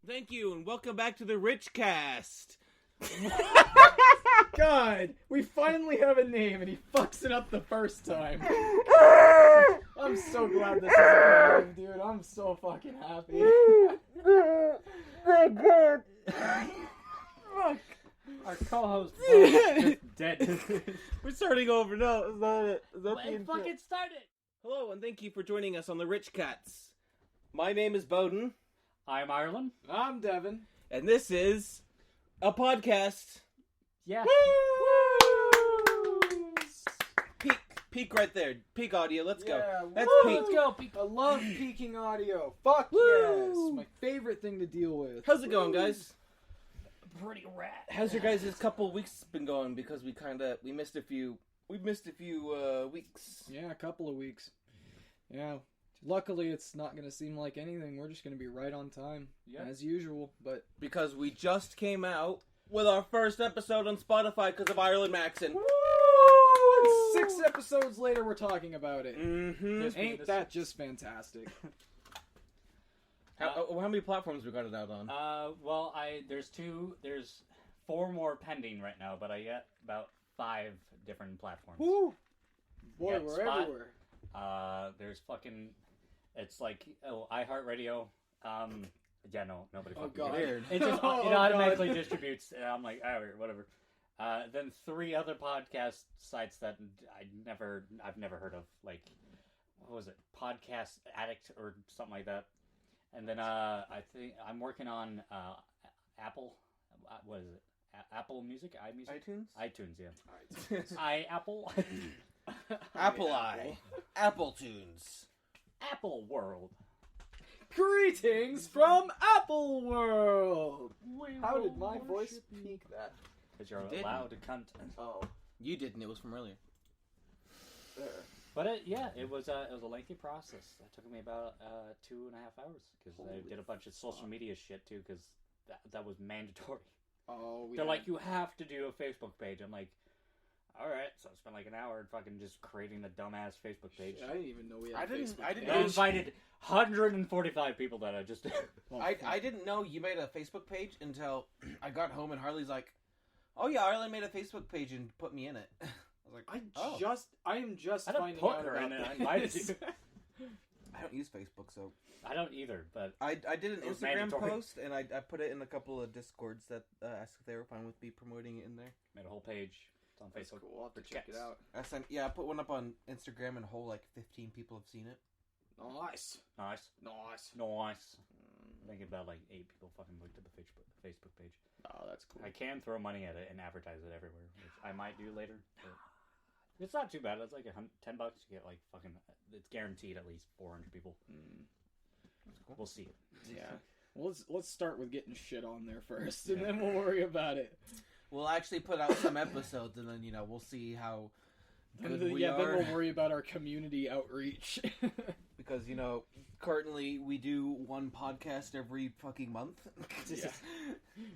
Thank you, and welcome back to the Rich Cast. God, we finally have a name, and he fucks it up the first time. I'm so glad this is a name, dude. I'm so fucking happy. Fuck. Our co-host is dead. We're starting over. No, is that it? Is that the Let's intro? fucking start it. Hello, and thank you for joining us on the Rich Cats. My name is Bowden, I'm Ireland. I'm Devin. and this is a podcast. Yeah. Peak right there. Peak audio. Let's go. Yeah, That's woo! peak. Let's go. I love peaking audio. Fuck Woo! yes. My favorite thing to deal with. How's it going, guys? Pretty rad. How's your guys' couple weeks been going? Because we missed a few weeks. Yeah, a couple of weeks. Yeah. Luckily, it's not going to seem like anything. We're just going to be right on time, as usual. But Because we just came out with our first episode on Spotify because of Ireland Maxon. 6 episodes later, we're talking about it. Mm-hmm. Ain't that just fantastic? How many platforms we got it out on? Well, there's 4 more pending right now, but I got about 5 different platforms. Woo! Boy, Yeah, we're Spot- everywhere. There's fucking, it's like iHeartRadio. Yeah, no, nobody. Oh, fucking God. cares. Weird. It just Oh, it automatically God. distributes, and I'm like, alright, whatever. Then 3 other podcast sites that I've never heard of, like, what was it, Podcast Addict or something like that. And then I think I'm working on Apple. What is it? Apple Music, iTunes? iTunes, yeah. Apple. Apple Eye. Apple Tunes. Apple World. Greetings from Apple World! How did my voice peak that? Because you're You didn't. allowed to cunt. Oh, You didn't. It was from earlier. there. But it was a lengthy process. It took me about 2.5 hours because I Holy did a bunch of social media shit too because that was mandatory. Oh, They're like, you have to do a Facebook page. I'm like, all right. So I spent like an hour fucking just creating the dumbass Facebook page. I didn't even know we had I didn't- Facebook I didn't page. I invited 145 people that I just. Well, I didn't know you made a Facebook page until I got home and Harley's like, "Oh yeah, Ireland made a Facebook page and put me in it." I was like, I am just I don't finding put out her about in it, I this. invited you. I don't use Facebook, so I don't either, but I did an It was Instagram mandatory. post and I put it in a couple of Discords that asked if they were fine with me promoting it in there. made a whole page. It's on That's Facebook. cool. I'll have to for check it chats. out. I put one up on Instagram and a whole like 15 people have seen it. Nice. Nice. Nice. Nice. I think about like 8 people fucking looked at the Facebook page. Oh, that's cool. I can throw money at it and advertise it everywhere, which I might do later. But it's not too bad. It's like $10 to get like fucking. It's guaranteed at least 400 people. That's cool. We'll see. Yeah. Well, let's start with getting shit on there first, and then we'll worry about it. We'll actually put out some episodes and then we'll see how good we Then are. we'll worry about our community outreach. Because currently we do one podcast every fucking month. Yeah.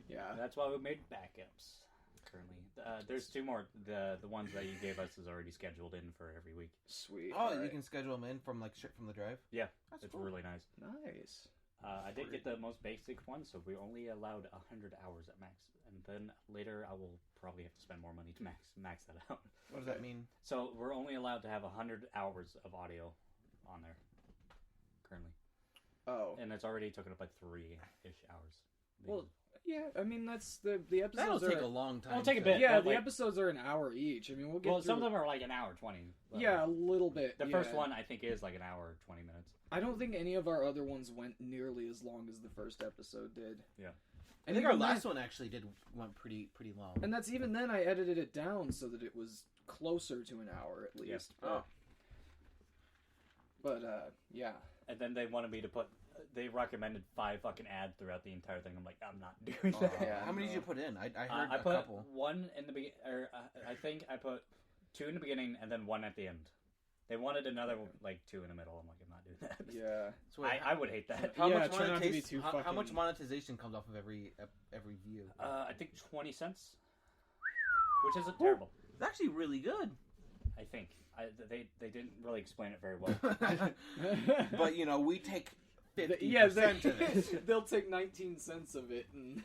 Yeah. That's why we made backups. Currently, there's 2 more. The ones that you gave us is already scheduled in for every week. Sweet. Oh, Alright. you can schedule them in from straight from the drive. Yeah, That's it's cool. really nice. Nice. I did get the most basic one, so we only allowed 100 hours at max, and then later I will probably have to spend more money to max that out. What does that mean? So we're only allowed to have 100 hours of audio on there currently, Oh. and it's already taken up like 3-ish hours. Well, yeah. I mean, that's the episodes. That'll are, take a long time. It'll take a to- bit. Yeah, but, the like- episodes are an hour each. I mean, we'll get. Well, some through- of them are like an hour 20. but- Yeah, a little bit. The yeah. first one I think is like an hour 20 minutes. I don't think any of our other ones went nearly as long as the first episode did. Yeah. I think our last one actually went pretty long. And that's even then I edited it down so that it was closer to an hour at least. Oh. But yeah. And then they wanted me to put. They recommended 5 fucking ads throughout the entire thing. I'm like, I'm not doing that. Yeah, How many no. did you put in? I heard I a put couple. 1 in the beginning, or I think I put 2 in the beginning and then 1 at the end. They wanted another like 2 in the middle. I'm like, I'm not doing that. Yeah. So wait, I would hate that. how Yeah, much try not to be monetization? too How much fucking- monetization comes off of every view? I think 20 cents, which isn't terrible. It's actually really good. I think they didn't really explain it very well. But we take 50% of it. They'll take 19 cents of it, and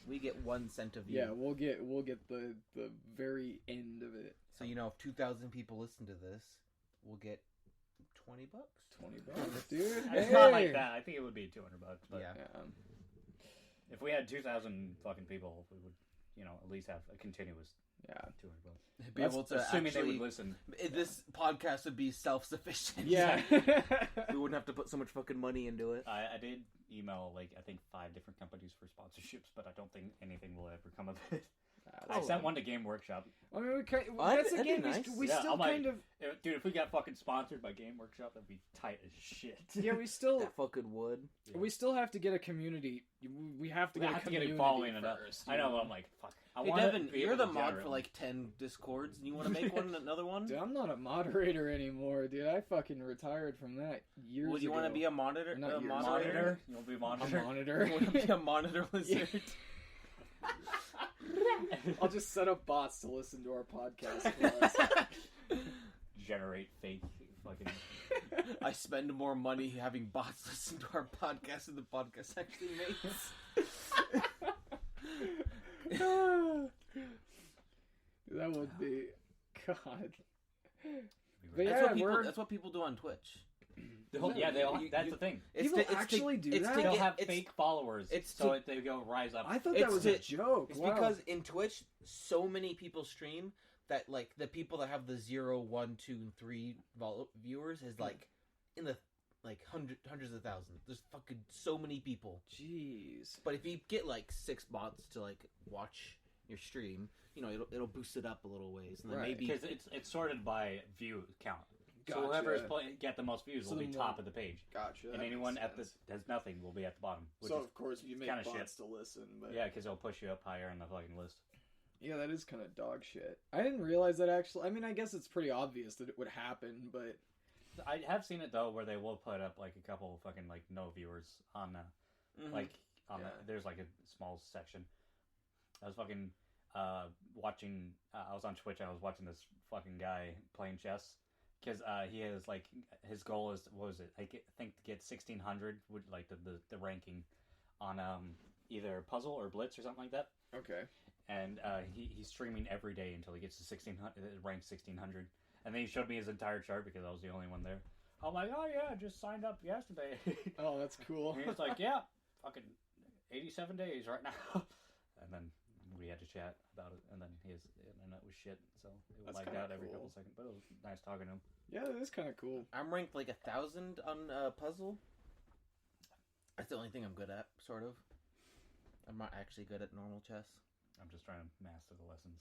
We get 1 cent of you. yeah, we'll get the very end of it. So if 2,000 people listen to this, we'll get $20. $20, dude. It's Hey! not like that. I think it would be $200. But Yeah. if we had 2,000 fucking people, we would, at least have a continuous Yeah. $200. Be able to Assuming they actually, would listen. this podcast would be self-sufficient. Yeah. We wouldn't have to put so much fucking money into it. I did email I think 5 different companies for sponsorships, but I don't think anything will ever come of it. I sent one to Game Workshop. I mean, Oh, that's that'd a game be nice. we Yeah, still I'm like- kind of. Dude, if we got fucking sponsored by Game Workshop, that'd be tight as shit. Yeah, we still That fucking would. we still have to get a community. We have to We get have a to get community it following it up. first. I know, but I'm like, fuck. I Hey want Devin, to be you're able the to mod generate for one. 10 Discords, and you want to make another one? Dude, I'm not a moderator anymore, dude. I fucking retired from that years Would you ago. want to be a monitor? Not A yours. monitor? You want to be a a monitor? monitor? You want to be a monitor lizard? I'll just set up bots to listen to our podcast for us. Generate fake fucking. I spend more money having bots listen to our podcast than the podcast actually makes. That would be God. But That's, yeah, what people, we're- that's what people do on Twitch. Yeah, they all, You- that's you- the thing. People actually do that? They'll get- have it's- fake followers, it's so to- they go rise up. I thought It's that was to- a joke. It's Wow. because in Twitch, so many people stream that the people that have the 0, 1, 2, and 3 viewers is in the hundreds of thousands. There's fucking so many people. Jeez. But if you get 6 bots to watch your stream, it'll boost it up a little ways, and then Right. maybe Because it's sorted by view count. Gotcha. So whoever is get the most views So will be the top more- of the page, Gotcha. and anyone at has nothing will be at the bottom. Which So is, of course you make kinda bots shit. to listen, but yeah, because it'll push you up higher in the fucking list. yeah, that is kind of dog shit. I didn't realize that actually. I mean, I guess it's pretty obvious that it would happen, but I have seen it though, where they will put up a couple fucking no viewers on Mhm. Yeah. there's a small section. I was fucking watching. I was on Twitch. I was watching this fucking guy playing chess because he has his goal is what was it? I think to get 1600 would the ranking on either puzzle or blitz or something like that. okay. And he's streaming every day until he gets to 1600, rank 1600. And then he showed me his entire chart because I was the only one there. I'm like, oh yeah, I just signed up yesterday. Oh, that's cool. And he was like, yeah, fucking 87 days right now. And then we had to chat about it, and then his internet was shit, so it That's lagged kinda out every cool. couple seconds. But it was nice talking to him. Yeah, that is kind of cool. I'm ranked 1,000 on puzzle. That's the only thing I'm good at, sort of. I'm not actually good at normal chess. I'm just trying to master the lessons.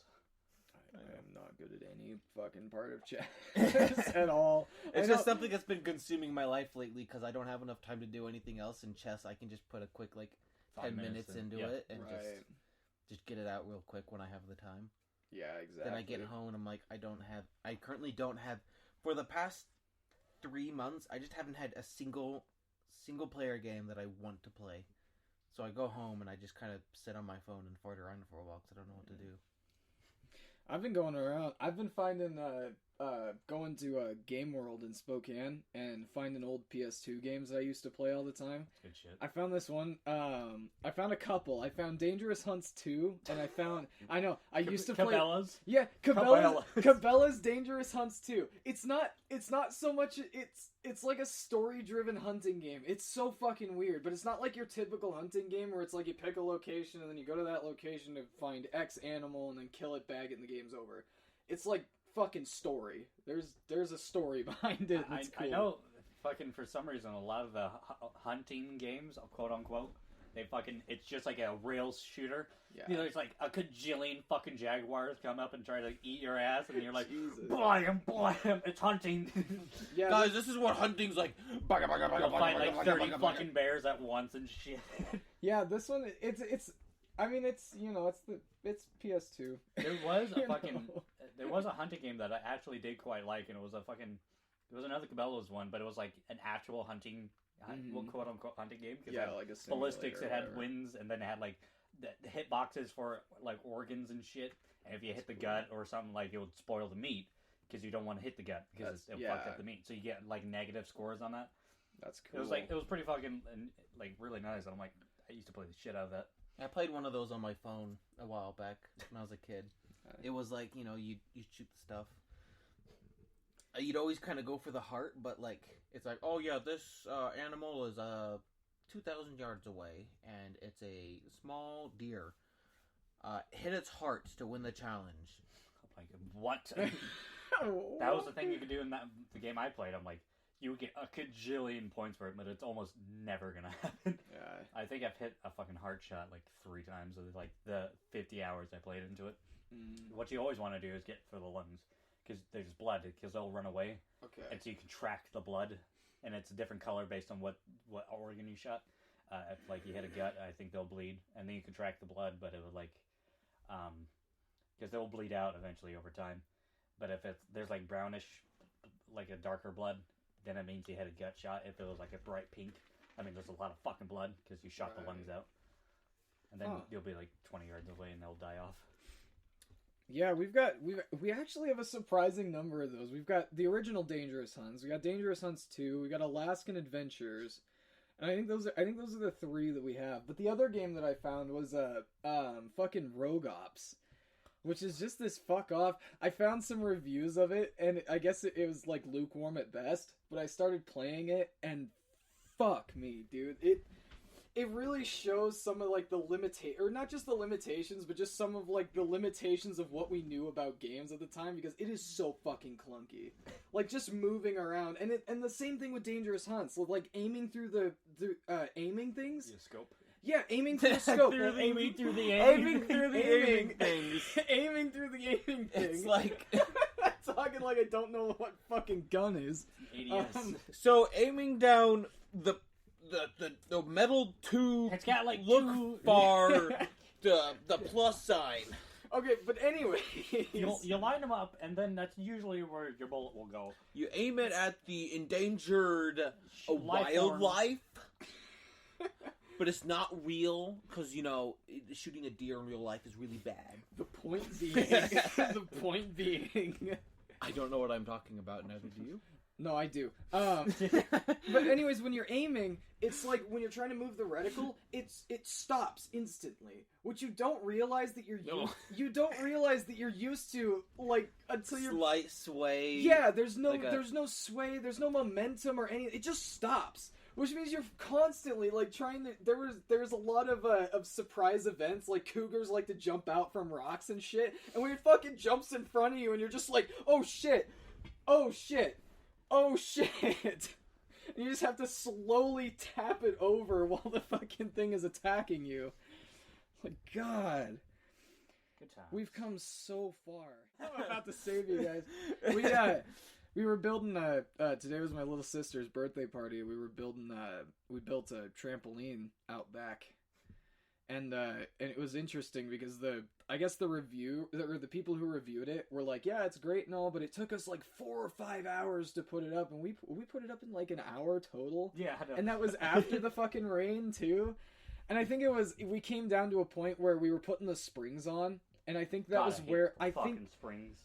I am not good at any fucking part of chess at all. It's I just know- something that's been consuming my life lately because I don't have enough time to do anything else in chess. I can just put a quick 10 minutes and- into yeah. it and Right. just get it out real quick when I have the time. Yeah, exactly. Then I get home and I'm like, I currently don't have, for the past 3 months, I just haven't had a single player game that I want to play. So I go home and I just kind of sit on my phone and fart around for a while because I don't know what to do. I've been going around. I've been finding, going to Game World in Spokane and finding old PS2 games that I used to play all the time. It's good shit. I found this one. I found a couple. I found Dangerous Hunts 2, and I know. I used to play. Cabela's. Yeah, Cabela's Dangerous Hunts 2. It's not so much. It's like a story-driven hunting game. It's so fucking weird, but it's not like your typical hunting game where it's like you pick a location and then you go to that location to find X animal and then kill it, bag it, and the game's over. It's like fucking story. There's a story behind it. It's cool. I know, fucking for some reason, a lot of the hunting games, quote unquote, it's just like a rails shooter. Yeah. There's like a cajillion fucking jaguars come up and try to eat your ass, and you're like, Jesus. blam, it's hunting. Yeah, Guys, this is what hunting's like. You'll fight like 30 fucking bears at once and shit. yeah. This one, it's. I mean, it's PS2. There was a You fucking, know? there was a hunting game that I actually did quite like, and it was another Cabela's one, but it was like an actual hunting, Mhm. quote unquote hunting game. 'Cause it Yeah, had like a ballistics, simulator it or had whatever. winds, and then it had like the hit boxes for like organs and shit. And if you hit the gut or something, it would spoil the meat because you don't want to hit the gut because it fucked yeah. up the meat. So you get like negative scores on that. That's cool. It was pretty fucking like really nice. And I'm like, I used to play the shit out of that. I played one of those on my phone a while back when I was a kid. It was like, you shoot the stuff. You'd always kind of go for the heart, but like it's like, oh yeah, this animal is 2,000 yards away, and it's a small deer. Hit its heart to win the challenge. I'm like, what? That was the thing you could do in the game I played. I'm like, you would get a cajillion points for it, but it's almost never gonna happen. Yeah. I think I've hit a fucking heart shot like 3 times of like the 50 hours I played into it. What you always want to do is get for the lungs, because there's blood, because they'll run away. Okay. And so you can track the blood, and it's a different color based on what organ you shot. If like you hit a gut, I think they'll bleed, and then you can track the blood, but it would like, because they'll bleed out eventually over time. But if there's like brownish, like a darker blood, then it means you had a gut shot. If it was like a bright pink, I mean, there's a lot of fucking blood because you shot the lungs out. And then you'll be like 20 yards away and they'll die off. Yeah, we actually have a surprising number of those. We've got the original Dangerous Hunts. We got Dangerous Hunts 2. We got Alaskan Adventures. And I think those are the 3 that we have. But the other game that I found was fucking Rogue Ops, which is just this fuck off. I found some reviews of it, and I guess it was like lukewarm at best. But I started playing it, and fuck me, dude. It really shows some of like the or not just the limitations, but just some of like the limitations of what we knew about games at the time, because it is so fucking clunky. Like just moving around, and the same thing with Dangerous Hunts, like aiming through the aiming things. The scope. Yeah, aiming through the scope. aiming through the Aiming through the aiming things. Aiming through the aiming thing. It's like talking like I don't know what fucking gun is. ADS. So aiming down the metal tube. It's got like look two... far the plus sign. Okay, but anyway, you line them up, and then that's usually where your bullet will go. You aim it at the endangered Life wildlife, but it's not real because shooting a deer in real life is really bad. The point being, I don't know what I'm talking about. Neither do you. No, I do. But anyways, when you're aiming, it's like when you're trying to move the reticle, it stops instantly, which you don't realize that you don't realize that you're used to, like, until you're slight sway. Yeah, there's no sway, there's no momentum or anything. It just stops. Which means you're constantly like trying to. There's a lot of surprise events, like cougars like to jump out from rocks and shit, and when it fucking jumps in front of you, and you're just like, oh shit, oh shit. Oh shit! And you just have to slowly tap it over while the fucking thing is attacking you. My God. Good time. We've come so far. I'm about to save you guys. We were building today was my little sister's birthday party. We built a trampoline out back. And it was interesting because the people who reviewed it were like, yeah, it's great and all, but it took us like 4 or 5 hours to put it up, and we put it up in like an hour total. Yeah, I know. And that was after the fucking rain too. And I think we came down to a point where we were putting the springs on, and I think that was where I think springs.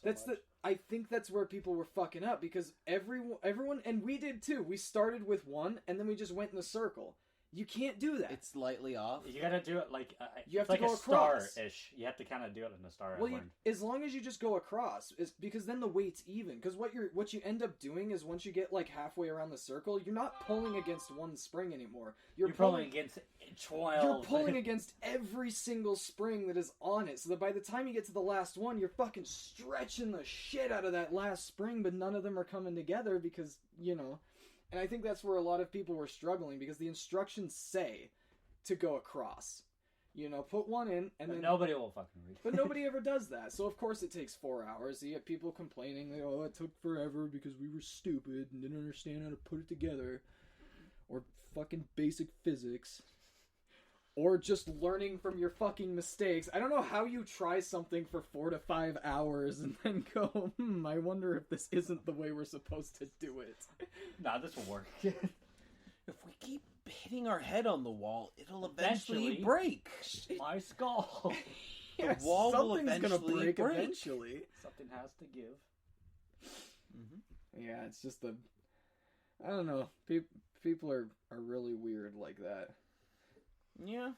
I think that's where people were fucking up, because everyone, and we did too. We started with one, and then we just went in a circle. You can't do that. It's slightly off. You gotta do it like you have to like go a across. Star-ish. You have to kind of do it in a star. Well, as long as you just go across, because then the weight's even. Because what you end up doing is once you get like halfway around the circle, you're not pulling against one spring anymore. You're pulling against 12. You're pulling against every single spring that is on it, so that by the time you get to the last one, you're fucking stretching the shit out of that last spring, but none of them are coming together because And I think that's where a lot of people were struggling, because the instructions say to go across. Put one in, and then nobody will fucking read it. But nobody ever does that. So of course it takes 4 hours. You get people complaining, oh, it took forever because we were stupid and didn't understand how to put it together. Or fucking basic physics. Or just learning from your fucking mistakes. I don't know how you try something for 4 to 5 hours and then go, I wonder if this isn't the way we're supposed to do it. Nah, this will work. If we keep hitting our head on the wall, it'll eventually break. My skull. The wall will Something's eventually gonna break break. eventually. Something has to give. Yeah, it's just I don't know. People are really weird like that. Yeah.